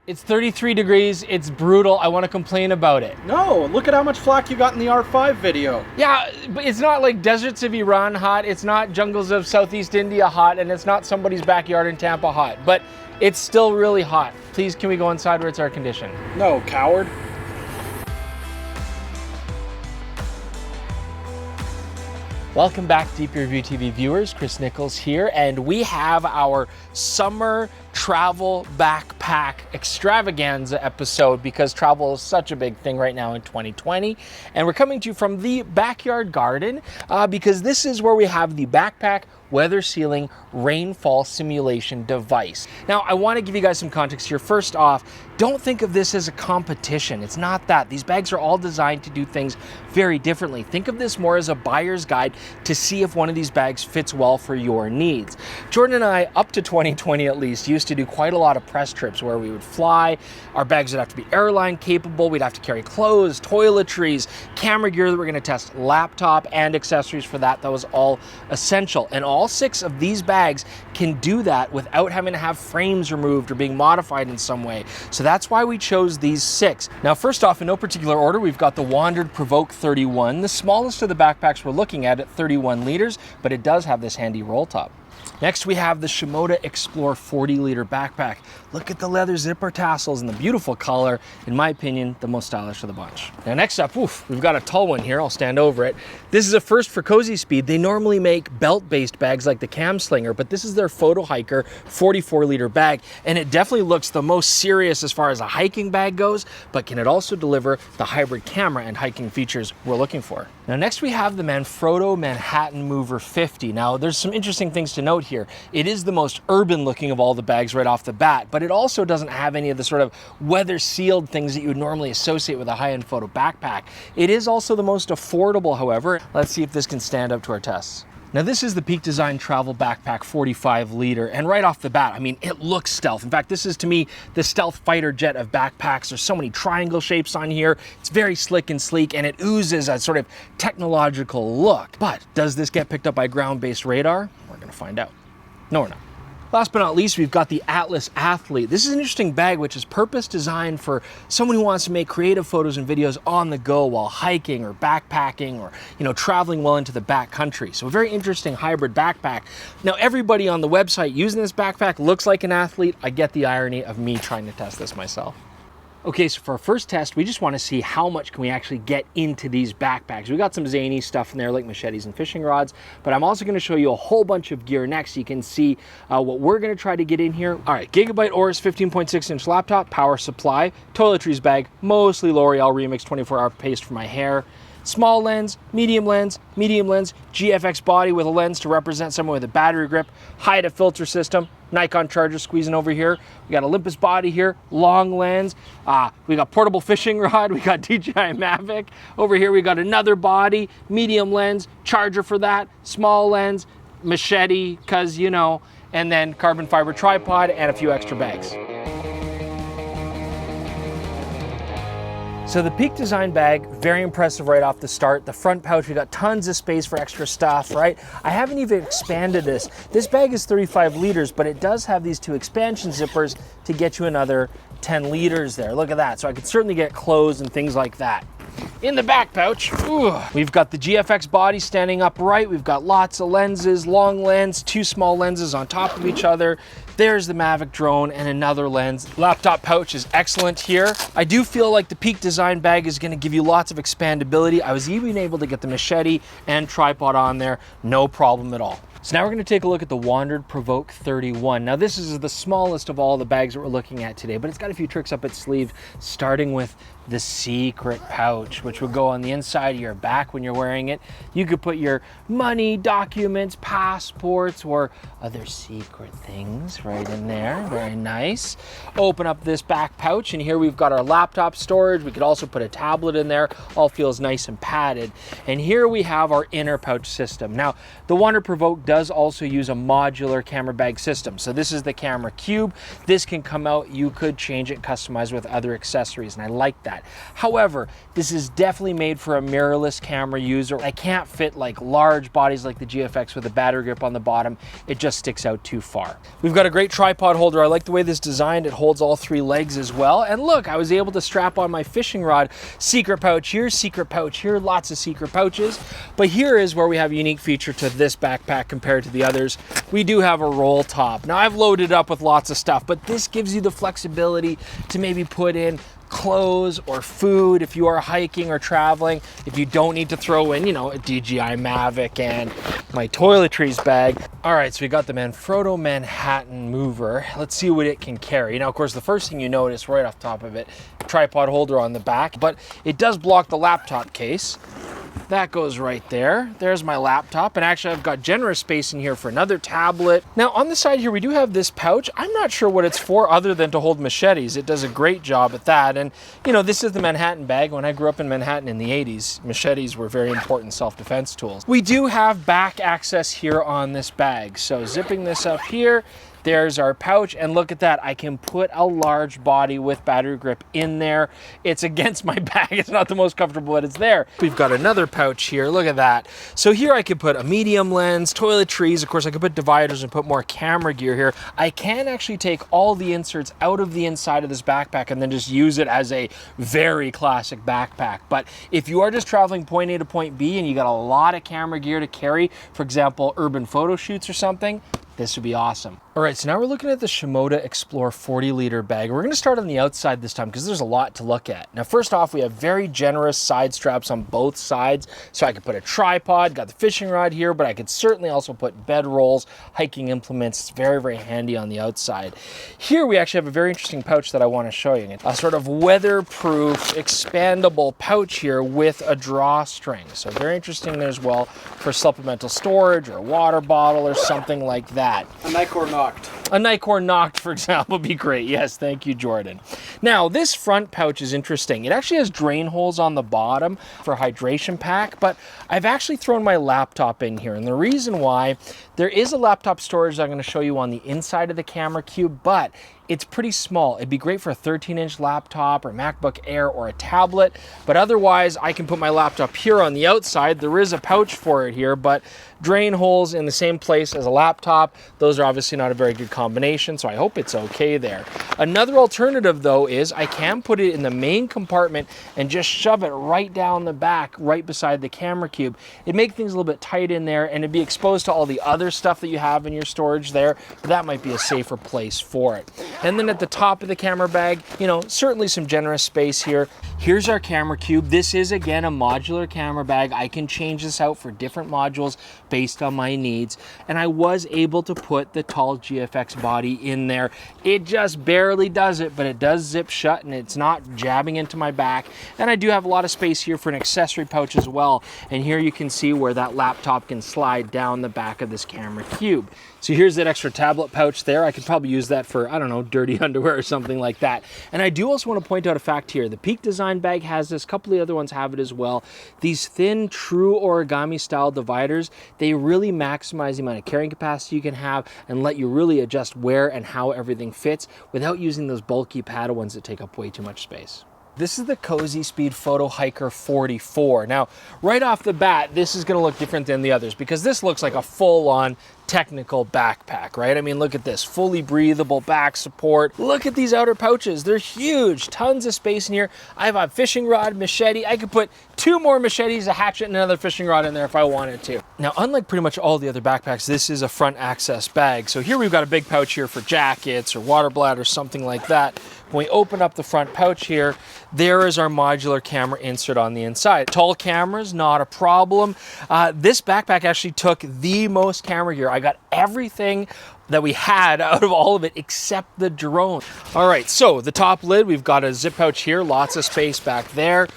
It's 33 degrees, it's brutal, I want to complain about it. No, look at how much flack you got in the R5 video. Yeah, but it's not like deserts of Iran hot, it's not jungles of Southeast India hot, and it's not somebody's backyard in Tampa hot, but it's still really hot. Please, can we go inside where it's air conditioned? No, coward. Welcome back, DPReview TV viewers. Chris Nichols here, and we have our summer travel backpack extravaganza episode because travel is such a big thing right now in 2020. And we're coming to you from the backyard garden because this is where we have the backpack weather sealing rainfall simulation device. Now, I want to give you guys some context here. First off, don't think of this as a competition. It's not that. These bags are all designed to do things very differently. Think of this more as a buyer's guide to see if one of these bags fits well for your needs. Jordan and I, up to 2020 at least, used to do quite a lot of press trips where we would fly. Our bags would have to be airline capable. We'd have to carry clothes, toiletries, camera gear that we're going to test, laptop and accessories for that. That was all essential. And all 6 of these bags can do that without having to have frames removed or being modified in some way. So that's why we chose these 6. Now, first off, in no particular order, we've got the Wandrd Prvke 31, the smallest of the backpacks we're looking at 31 liters, but it does have this handy roll top. Next, we have the Shimoda Explore 40-liter backpack. Look at the leather zipper tassels and the beautiful color. In my opinion, the most stylish of the bunch. Now, next up, we've got a tall one here. I'll stand over it. This is a first for CosySpeed. They normally make belt-based bags like the Cam Slinger, but this is their PhotoHiker 44-liter bag, and it definitely looks the most serious as far as a hiking bag goes, but can it also deliver the hybrid camera and hiking features we're looking for? Now, next we have the Manfrotto Manhattan Mover 50. Now, there's some interesting things to note here. It is the most urban looking of all the bags right off the bat, but it also doesn't have any of the sort of weather sealed things that you would normally associate with a high-end photo backpack. It is also the most affordable, however. Let's see if this can stand up to our tests. Now, this is the Peak Design Travel Backpack 45-liter, and right off the bat, I mean, it looks stealth. In fact, this is, to me, the stealth fighter jet of backpacks. There's so many triangle shapes on here. It's very slick and sleek, and it oozes a sort of technological look. But does this get picked up by ground-based radar? We're going to find out. No, we're not. Last but not least, we've got the Atlas Athlete. This is an interesting bag which is purpose designed for someone who wants to make creative photos and videos on the go while hiking or backpacking or, traveling well into the backcountry. So a very interesting hybrid backpack. Now, everybody on the website using this backpack looks like an athlete. I get the irony of me trying to test this myself. Okay, so for our first test, we just want to see how much can we actually get into these backpacks. We got some zany stuff in there like machetes and fishing rods, but I'm also going to show you a whole bunch of gear next so you can see what we're going to try to get in here. All right, Gigabyte Aorus 15.6-inch laptop, power supply, toiletries bag, mostly L'Oreal Remix 24-hour paste for my hair. Small lens, GFX body with a lens to represent someone with a battery grip, HIDA filter system, Nikon charger squeezing over here. We got Olympus body here, long lens. We got portable fishing rod. We got DJI Mavic. Over here we got another body, medium lens, charger for that, small lens, machete, because and then carbon fiber tripod and a few extra bags. So the Peak Design bag, very impressive right off the start. The front pouch, we got tons of space for extra stuff, right? I haven't even expanded this. This bag is 35 liters, but it does have these 2 expansion zippers to get you another 10 liters there. Look at that. So I could certainly get clothes and things like that. In the back pouch, we've got the GFX body standing upright. We've got lots of lenses, long lens, 2 small lenses on top of each other. There's the Mavic drone and another lens. Laptop pouch is excellent here. I do feel like the Peak Design bag is going to give you lots of expandability. I was even able to get the machete and tripod on there, no problem at all. So now we're going to take a look at the Wandrd Prvke 31. Now, this is the smallest of all the bags that we're looking at today, but it's got a few tricks up its sleeve, starting with the secret pouch, which will go on the inside of your back when you're wearing it. You could put your money, documents, passports, or other secret things right in there. Very nice. Open up this back pouch, and here we've got our laptop storage. We could also put a tablet in there. All feels nice and padded. And here we have our inner pouch system. Now, the Wandrd Prvke does does also use a modular camera bag system. So this is the camera cube. This can come out, you could change it, customize with other accessories, and I like that. However, this is definitely made for a mirrorless camera user. I can't fit like large bodies like the GFX with a battery grip on the bottom. It just sticks out too far. We've got a great tripod holder. I like the way this is designed. It holds all 3 legs as well. And look, I was able to strap on my fishing rod. Secret pouch here, lots of secret pouches. But here is where we have a unique feature to this backpack compared to the others. We do have a roll top. Now I've loaded up with lots of stuff, but this gives you the flexibility to maybe put in clothes or food if you are hiking or traveling, if you don't need to throw in, you know, a DJI Mavic and my toiletries bag. All right, so we got the Manfrotto Manhattan Mover. Let's see what it can carry. Now, of course, the first thing you notice right off the top of it, tripod holder on the back, but it does block the laptop case. That goes right there. There's my laptop. And actually I've got generous space in here for another tablet. Now on the side here, we do have this pouch. I'm not sure what it's for other than to hold machetes. It does a great job at that. And you know, this is the Manhattan bag. When I grew up in Manhattan in the 80s, machetes were very important self-defense tools. We do have back access here on this bag. So zipping this up here, there's our pouch, and look at that. I can put a large body with battery grip in there. It's against my back. It's not the most comfortable, but it's there. We've got another pouch here. Look at that. So here I could put a medium lens, toiletries. Of course, I could put dividers and put more camera gear here. I can actually take all the inserts out of the inside of this backpack and then just use it as a very classic backpack. But if you are just traveling point A to point B and you got a lot of camera gear to carry, for example, urban photo shoots or something, this would be awesome. All right, so now we're looking at the Shimoda Explore 40-liter bag. We're gonna start on the outside this time because there's a lot to look at. Now, first off, we have very generous side straps on both sides. So I could put a tripod, got the fishing rod here, but I could certainly also put bedrolls, hiking implements. It's very, very handy on the outside. Here, we actually have a very interesting pouch that I wanna show you. A sort of weatherproof, expandable pouch here with a drawstring. So very interesting there as well for supplemental storage or a water bottle or something like that. A Nicor Noct. A Nicor Noct, for example, would be great. Yes, thank you, Jordan. Now, this front pouch is interesting. It actually has drain holes on the bottom for hydration pack, but I've actually thrown my laptop in here. And the reason why, there is a laptop storage that I'm going to show you on the inside of the camera cube, but it's pretty small. It'd be great for a 13-inch laptop or MacBook Air or a tablet, but otherwise I can put my laptop here on the outside. There is a pouch for it here, but drain holes in the same place as a laptop, those are obviously not a very good combination, so I hope it's okay there. Another alternative though is I can put it in the main compartment and just shove it right down the back, right beside the camera cube. It'd make things a little bit tight in there and it'd be exposed to all the other stuff that you have in your storage there, but that might be a safer place for it. And then at the top of the camera bag, you know, certainly some generous space here. Here's our camera cube. This is, again, a modular camera bag. I can change this out for different modules based on my needs. And I was able to put the tall GFX body in there. It just barely does it, but it does zip shut and it's not jabbing into my back. And I do have a lot of space here for an accessory pouch as well. And here you can see where that laptop can slide down the back of this camera cube. So here's that extra tablet pouch there. I could probably use that for, I don't know, dirty underwear or something like that. And I do also want to point out a fact here. The Peak Design bag has this, a couple of the other ones have it as well. These thin, true origami style dividers, they really maximize the amount of carrying capacity you can have and let you really adjust where and how everything fits without using those bulky paddle ones that take up way too much space. This is the CosySpeed PhotoHiker 44. Now, right off the bat, this is gonna look different than the others because this looks like a full-on technical backpack, right? I mean, look at this, fully breathable back support. Look at these outer pouches, they're huge, tons of space in here. I have a fishing rod, machete. I could put 2 more machetes, a hatchet, and another fishing rod in there if I wanted to. Now, unlike pretty much all the other backpacks, this is a front access bag. So here we've got a big pouch here for jackets or water bladder, something like that. When we open up the front pouch here, there is our modular camera insert on the inside. Tall cameras, not a problem. This backpack actually took the most camera gear. I got everything that we had out of all of it except the drone. All right, so the top lid, we've got a zip pouch here, lots of space back there.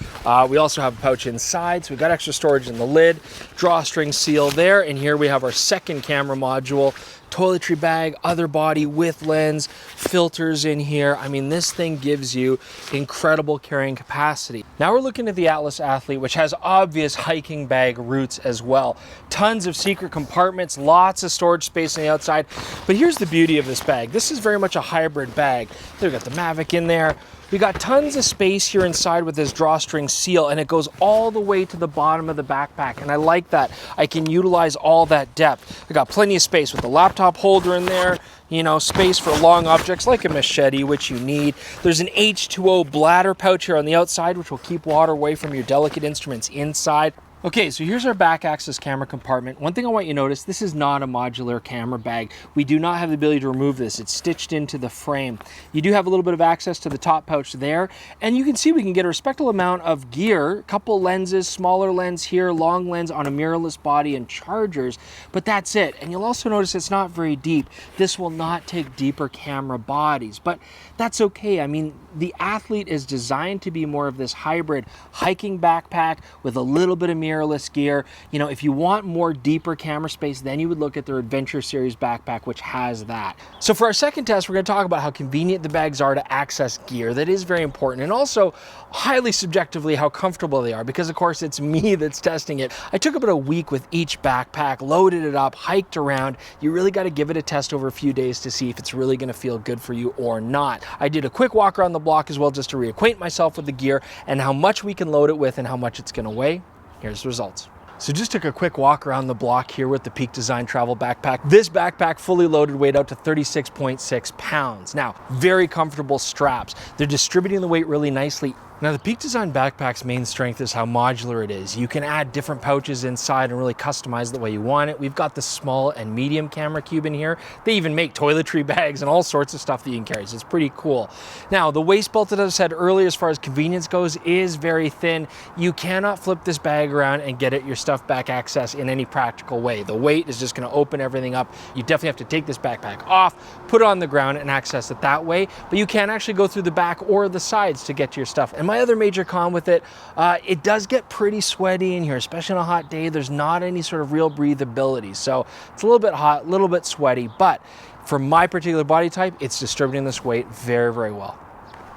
We also have a pouch inside, so we've got extra storage in the lid, drawstring seal there, and here we have our second camera module. toiletry bag, other body with lens, filters in here. I mean, this thing gives you incredible carrying capacity. Now we're looking at the Atlas Athlete, which has obvious hiking bag roots as well. Tons of secret compartments, lots of storage space on the outside. But here's the beauty of this bag. This is very much a hybrid bag. They've got the Mavic in there. We got tons of space here inside with this drawstring seal, and it goes all the way to the bottom of the backpack, and I like that. I can utilize all that depth. I got plenty of space with the laptop holder in there, you know, space for long objects like a machete, which you need. There's an H2O bladder pouch here on the outside, which will keep water away from your delicate instruments inside. Okay, so here's our back access camera compartment. One thing I want you to notice, this is not a modular camera bag. We do not have the ability to remove this. It's stitched into the frame. You do have a little bit of access to the top pouch there, and you can see we can get a respectable amount of gear, a couple lenses, smaller lens here, long lens on a mirrorless body and chargers, but that's it. And you'll also notice it's not very deep. This will not take deeper camera bodies, but that's okay. I mean, the Athlete is designed to be more of this hybrid hiking backpack with a little bit of mirrorless gear. You know, if you want more deeper camera space, then you would look at their Adventure Series backpack, which has that. So for our second test, we're going to talk about how convenient the bags are to access gear. That is very important, and also highly subjectively how comfortable they are, because of course it's me that's testing it. I took about a week with each backpack, loaded it up, hiked around. You really got to give it a test over a few days to see if it's really going to feel good for you or not. I did a quick walk around the block as well, just to reacquaint myself with the gear and how much we can load it with and how much it's going to weigh. Here's the results. So just took a quick walk around the block here with the Peak Design travel backpack. This backpack fully loaded weighed out to 36.6 pounds. Now, very comfortable straps. They're distributing the weight really nicely. Now, the Peak Design backpack's main strength is how modular it is. You can add different pouches inside and really customize it the way you want it. We've got the small and medium camera cube in here. They even make toiletry bags and all sorts of stuff that you can carry, so it's pretty cool. Now, the waist belt that I said earlier, as far as convenience goes, is very thin. You cannot flip this bag around and get at your stuff back access in any practical way. The weight is just gonna open everything up. You definitely have to take this backpack off, put it on the ground and access it that way, but you can actually go through the back or the sides to get to your stuff. And my other major con with it, it does get pretty sweaty in here, especially on a hot day. There's not any sort of real breathability. So it's a little bit hot, a little bit sweaty, but for my particular body type, it's distributing this weight very, very well.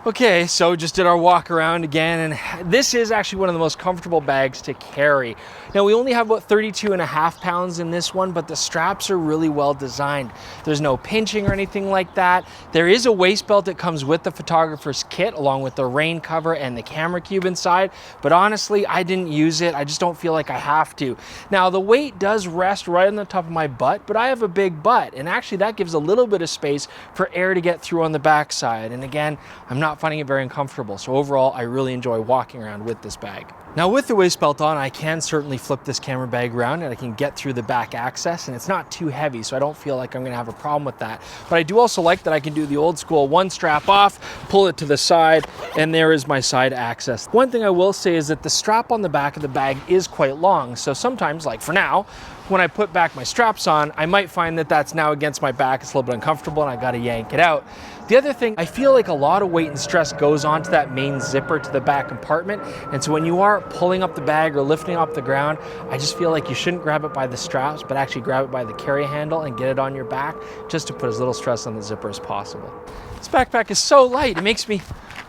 Okay, so just did our walk around again, and this is actually one of the most comfortable bags to carry. Now, we only have about 32.5 pounds in this one, but the straps are really well designed. There's no pinching or anything like that. There is a waist belt that comes with the photographer's kit, along with the rain cover and the camera cube inside, but honestly, I didn't use it. I just don't feel like I have to. Now, the weight does rest right on the top of my butt, but I have a big butt, and actually that gives a little bit of space for air to get through on the backside. And again, I'm not finding it very uncomfortable. So overall, I really enjoy walking around with this bag. Now, with the waist belt on, I can certainly flip this camera bag around and I can get through the back access, and it's not too heavy, so I don't feel like I'm gonna have a problem with that. But I do also like that I can do the old school one strap off, pull it to the side, and there is my side access. One thing I will say is that the strap on the back of the bag is quite long. So sometimes, like for now, when I put back my straps on, I might find that that's now against my back. It's a little bit uncomfortable and I gotta yank it out. The other thing, I feel like a lot of weight and stress goes onto that main zipper to the back compartment. And so when you are pulling up the bag or lifting off the ground, I just feel like you shouldn't grab it by the straps, but actually grab it by the carry handle and get it on your back, just to put as little stress on the zipper as possible. This backpack is so light, it makes me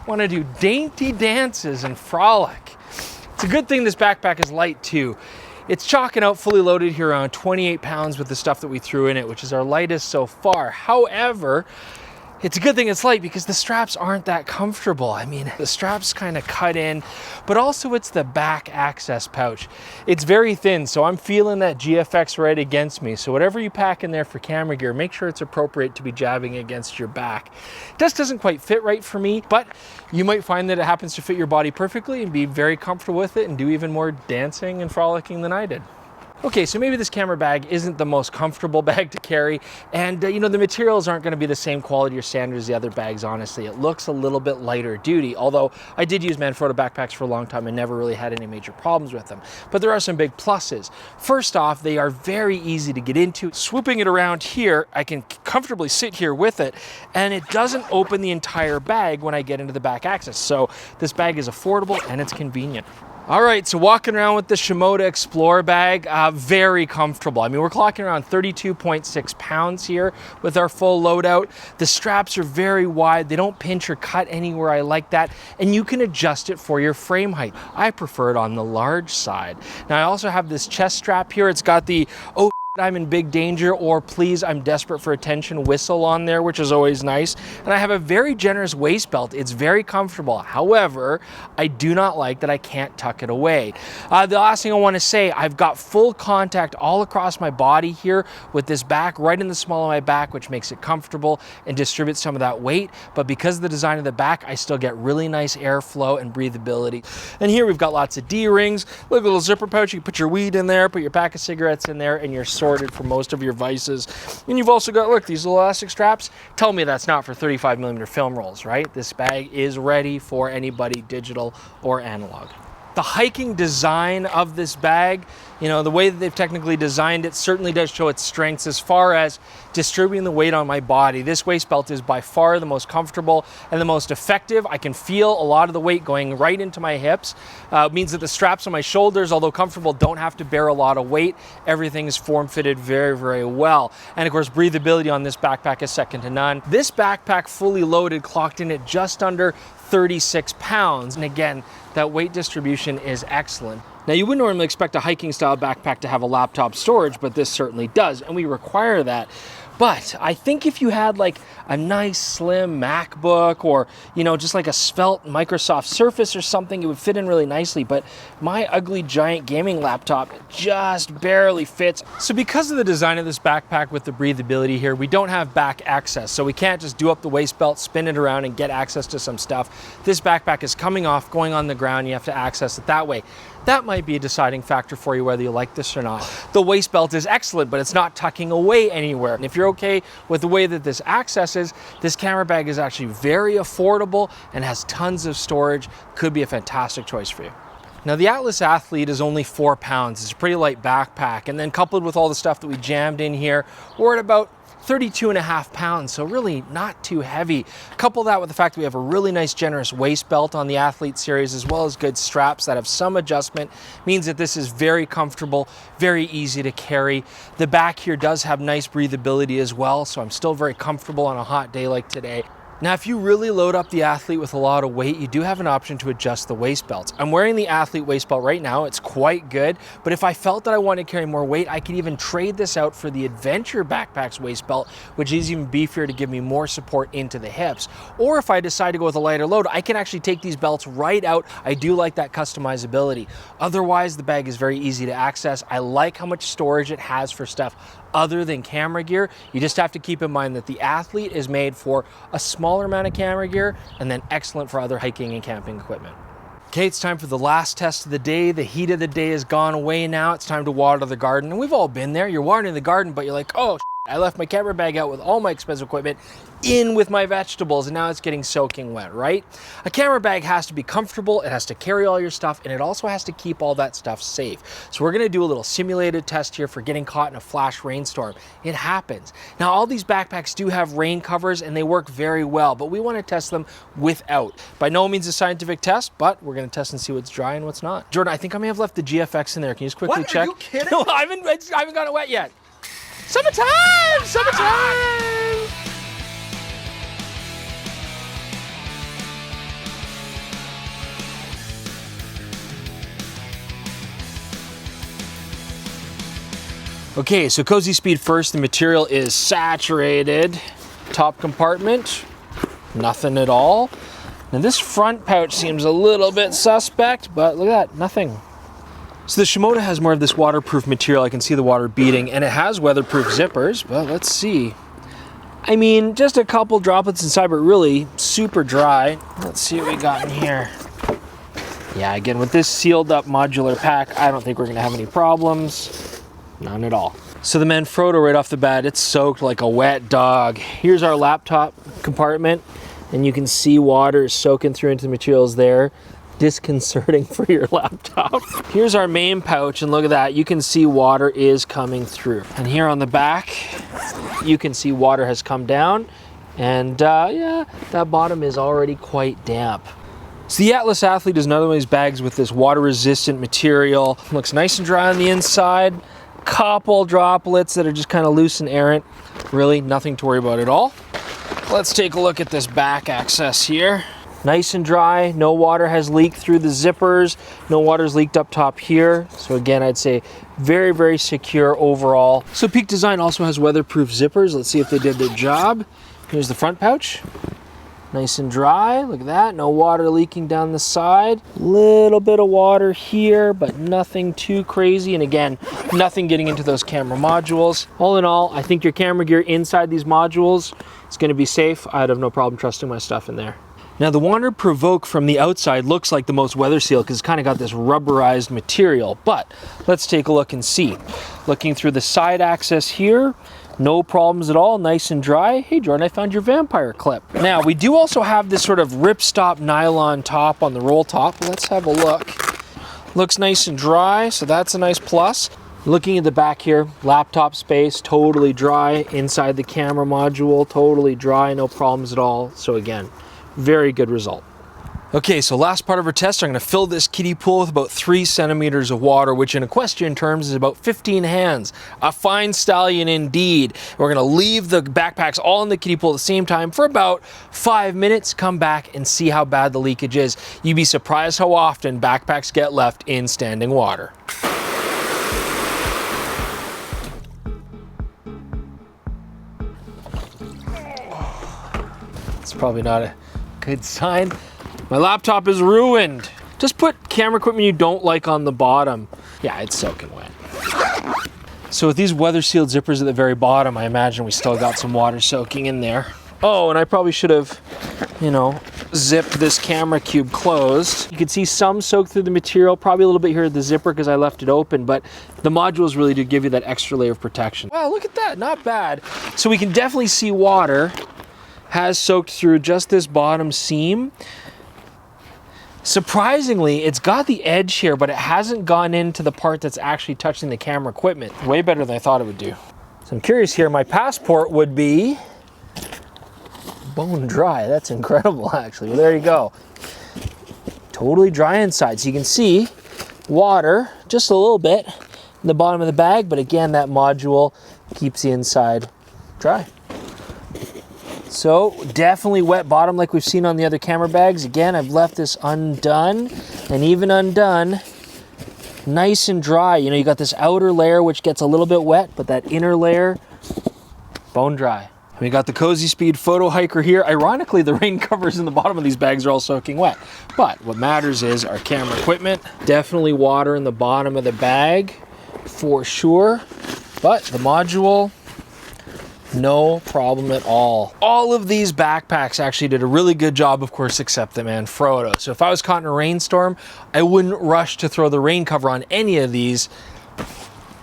want to do dainty dances and frolic. It's a good thing this backpack is light too. It's chalking out fully loaded here around 28 pounds with the stuff that we threw in it, which is our lightest so far. However, it's a good thing it's light because the straps aren't that comfortable. I mean, the straps kind of cut in, but also it's the back access pouch. It's very thin, so I'm feeling that GFX right against me. So whatever you pack in there for camera gear, make sure it's appropriate to be jabbing against your back. It just doesn't quite fit right for me, but you might find that it happens to fit your body perfectly and be very comfortable with it and do even more dancing and frolicking than I did. Okay, so maybe this camera bag isn't the most comfortable bag to carry, and you know, the materials aren't going to be the same quality or standard as the other bags, honestly. It looks a little bit lighter duty, although I did use Manfrotto backpacks for a long time and never really had any major problems with them. But there are some big pluses. First off, they are very easy to get into. Swooping it around here, I can comfortably sit here with it, and it doesn't open the entire bag when I get into the back access. So this bag is affordable and it's convenient. All right, so walking around with the Shimoda Explore bag, very comfortable. I mean, we're clocking around 32.6 pounds here with our full loadout. The straps are very wide. They don't pinch or cut anywhere. I like that. And you can adjust it for your frame height. I prefer it on the large side. Now, I also have this chest strap here. It's got the, oh, I'm in big danger, or please, I'm desperate for attention whistle on there, which is always nice. And I have a very generous waist belt. It's very comfortable. However, I do not like that I can't tuck it away. The last thing I want to say, I've got full contact all across my body here with this back, right in the small of my back, which makes it comfortable and distributes some of that weight. But because of the design of the back, I still get really nice airflow and breathability. And here we've got lots of D-rings. Look, a little zipper pouch. You can put your weed in there, put your pack of cigarettes in there, and you're sorted for most of your vices. And you've also got, look, these little elastic straps. Tell me that's not for 35mm film rolls, right? This bag is ready for anybody, digital or analog. The hiking design of this bag, you know, the way that they've technically designed it certainly does show its strengths as far as distributing the weight on my body. This waist belt is by far the most comfortable and the most effective. I can feel a lot of the weight going right into my hips. It means that the straps on my shoulders, although comfortable, don't have to bear a lot of weight. Everything is form-fitted very, very well. And of course, breathability on this backpack is second to none. This backpack fully loaded clocked in at just under 36 pounds. And again, that weight distribution is excellent. Now, you wouldn't normally expect a hiking style backpack to have a laptop storage, but this certainly does, and we require that. But I think if you had like a nice slim MacBook or, you know, just like a svelte Microsoft Surface or something, it would fit in really nicely. But my ugly giant gaming laptop just barely fits. So because of the design of this backpack with the breathability here, we don't have back access. So we can't just do up the waist belt, spin it around and get access to some stuff. This backpack is coming off, going on the ground. You have to access it that way. That might be a deciding factor for you whether you like this or not. The waist belt is excellent, but it's not tucking away anywhere. And if you're okay with the way that this accesses, this camera bag is actually very affordable and has tons of storage. Could be a fantastic choice for you. Now, the Atlas Athlete is only 4 pounds. It's a pretty light backpack. And then coupled with all the stuff that we jammed in here, we're at about 32.5 pounds, so really not too heavy. Couple that with the fact that we have a really nice generous waist belt on the Athlete series, as well as good straps that have some adjustment, means that this is very comfortable, very easy to carry. The back here does have nice breathability as well, so I'm still very comfortable on a hot day like today. Now, if you really load up the Athlete with a lot of weight, you do have an option to adjust the waist belts. I'm wearing the Athlete waist belt right now. It's quite good, but if I felt that I wanted to carry more weight, I could even trade this out for the Adventure Backpack's waist belt, which is even beefier to give me more support into the hips. Or if I decide to go with a lighter load, I can actually take these belts right out. I do like that customizability. Otherwise, the bag is very easy to access. I like how much storage it has for stuff other than camera gear. You just have to keep in mind that the Athlete is made for a smaller amount of camera gear and then excellent for other hiking and camping equipment. Okay, it's time for the last test of the day. The heat of the day has gone away now. It's time to water the garden. And we've all been there. You're watering the garden, but you're like, oh, I left my camera bag out with all my expensive equipment in with my vegetables, and now it's getting soaking wet, right? A camera bag has to be comfortable, it has to carry all your stuff, and it also has to keep all that stuff safe. So we're gonna do a little simulated test here for getting caught in a flash rainstorm. It happens. Now, all these backpacks do have rain covers, and they work very well, but we wanna test them without. By no means a scientific test, but we're gonna test and see what's dry and what's not. Jordan, I think I may have left the GFX in there. Can you just quickly check? Are you kidding? No, I haven't got it wet yet. Summertime! Summertime! Okay, so CosySpeed first. The material is saturated. Top compartment, nothing at all. Now this front pouch seems a little bit suspect, but look at that, nothing. So the Shimoda has more of this waterproof material. I can see the water beading, and it has weatherproof zippers, but let's see. I mean, just a couple droplets inside, but really super dry. Let's see what we got in here. Yeah, again, with this sealed up modular pack, I don't think we're gonna have any problems. None at all. So the Manfrotto right off the bat, it's soaked like a wet dog. Here's our laptop compartment, and you can see water soaking through into the materials there. Disconcerting for your laptop. Here's our main pouch, and look at that. You can see water is coming through. And here on the back, you can see water has come down, and yeah, that bottom is already quite damp. So the Atlas Athlete is another one of these bags with this water-resistant material. Looks nice and dry on the inside. Couple droplets that are just kind of loose and errant. Really nothing to worry about at all. Let's take a look at this back access here. Nice and dry, no water has leaked through the zippers, no water's leaked up top here. So again, I'd say very, very secure overall. So Peak Design also has weatherproof zippers. Let's see if they did their job. Here's the front pouch. Nice and dry, look at that, no water leaking down the side. Little bit of water here, but nothing too crazy. And again, nothing getting into those camera modules. All in all, I think your camera gear inside these modules is gonna be safe. I'd have no problem trusting my stuff in there. Now the Wandrd Prvke from the outside looks like the most weather sealed because it's kind of got this rubberized material, but let's take a look and see. Looking through the side access here, no problems at all, nice and dry. Hey Jordan, I found your vampire clip. Now we do also have this sort of ripstop nylon top on the roll top. Let's have a look. Looks nice and dry, so that's a nice plus. Looking at the back here, laptop space, totally dry. Inside the camera module, totally dry, no problems at all. So again, very good result. Okay, so last part of our test, I'm gonna fill this kiddie pool with about 3 centimeters of water, which in equestrian terms is about 15 hands. A fine stallion indeed. We're gonna leave the backpacks all in the kiddie pool at the same time for about 5 minutes, come back and see how bad the leakage is. You'd be surprised how often backpacks get left in standing water. It's probably not a good sign. My laptop is ruined. Just put camera equipment you don't like on the bottom. Yeah, it's soaking wet. So with these weather sealed zippers at the very bottom, I imagine we still got some water soaking in there. Oh, and I probably should have, zipped this camera cube closed. You can see some soak through the material, probably a little bit here at the zipper because I left it open, but the modules really do give you that extra layer of protection. Wow, look at that, not bad. So we can definitely see water has soaked through just this bottom seam. Surprisingly, it's got the edge here, but it hasn't gone into the part that's actually touching the camera equipment. Way better than I thought it would do. So I'm curious here, my passport would be bone dry. That's incredible, actually. Well, there you go. Totally dry inside. So you can see water, just a little bit, in the bottom of the bag, but again, that module keeps the inside dry. So definitely wet bottom like we've seen on the other camera bags. Again, I've left this undone, and even undone, nice and dry. You got this outer layer which gets a little bit wet, but that inner layer, bone dry. We got the CosySpeed PhotoHiker here. Ironically, the rain covers in the bottom of these bags are all soaking wet. But what matters is our camera equipment. Definitely water in the bottom of the bag for sure. But the module, no problem at all. All of these backpacks actually did a really good job, of course, except the Manfrotto. So if I was caught in a rainstorm, I wouldn't rush to throw the rain cover on any of these,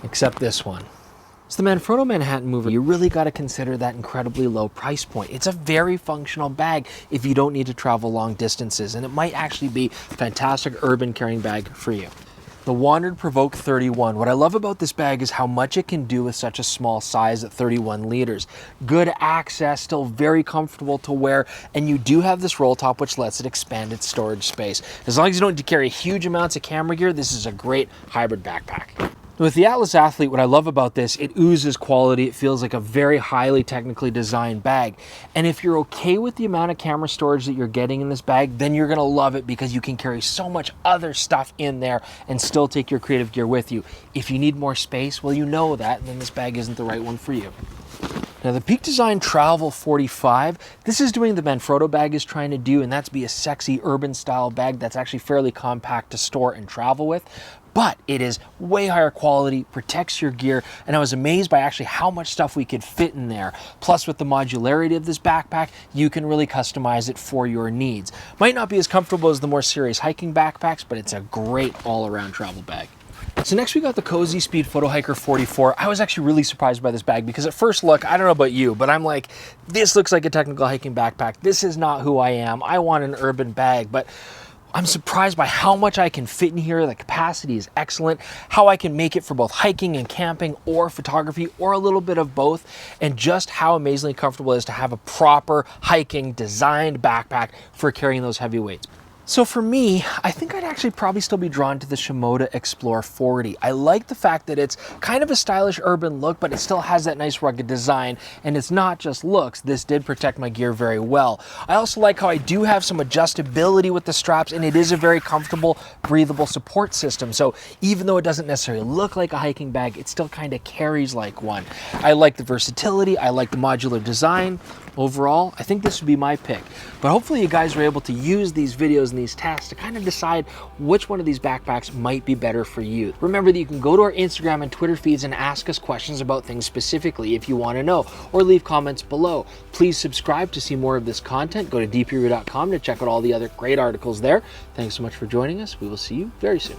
except this one. So the Manfrotto Manhattan Mover, you really got to consider that incredibly low price point. It's a very functional bag if you don't need to travel long distances, and it might actually be a fantastic urban carrying bag for you. The Wandrd Prvke 31. What I love about this bag is how much it can do with such a small size at 31 liters. Good access, still very comfortable to wear, and you do have this roll top which lets it expand its storage space. As long as you don't need to carry huge amounts of camera gear, this is a great hybrid backpack. With the Atlas Athlete, what I love about this, it oozes quality. It feels like a very highly technically designed bag. And if you're okay with the amount of camera storage that you're getting in this bag, then you're gonna love it because you can carry so much other stuff in there and still take your creative gear with you. If you need more space, well, you know that, and then this bag isn't the right one for you. Now the Peak Design Travel 45, this is doing the Manfrotto bag is trying to do, and that's be a sexy urban style bag that's actually fairly compact to store and travel with. But it is way higher quality, protects your gear, and I was amazed by actually how much stuff we could fit in there. Plus with the modularity of this backpack, you can really customize it for your needs. Might not be as comfortable as the more serious hiking backpacks, but it's a great all-around travel bag. So next we got the CosySpeed PhotoHiker 44. I was actually really surprised by this bag because at first look, I don't know about you, but I'm like, this looks like a technical hiking backpack. This is not who I am. I want an urban bag, but I'm surprised by how much I can fit in here. The capacity is excellent. How I can make it for both hiking and camping or photography or a little bit of both, and just how amazingly comfortable it is to have a proper hiking designed backpack for carrying those heavy weights. So for me, I think I'd actually probably still be drawn to the Shimoda Explore 40. I like the fact that it's kind of a stylish urban look, but it still has that nice rugged design, and it's not just looks. This did protect my gear very well. I also like how I do have some adjustability with the straps, and it is a very comfortable, breathable support system. So even though it doesn't necessarily look like a hiking bag, it still kind of carries like one. I like the versatility, I like the modular design. Overall, I think this would be my pick. But hopefully you guys were able to use these videos and these tasks to kind of decide which one of these backpacks might be better for you. Remember that you can go to our Instagram and Twitter feeds and ask us questions about things specifically if you want to know, or leave comments below. Please subscribe to see more of this content. Go to DPReview.com to check out all the other great articles there. Thanks so much for joining us. We will see you very soon.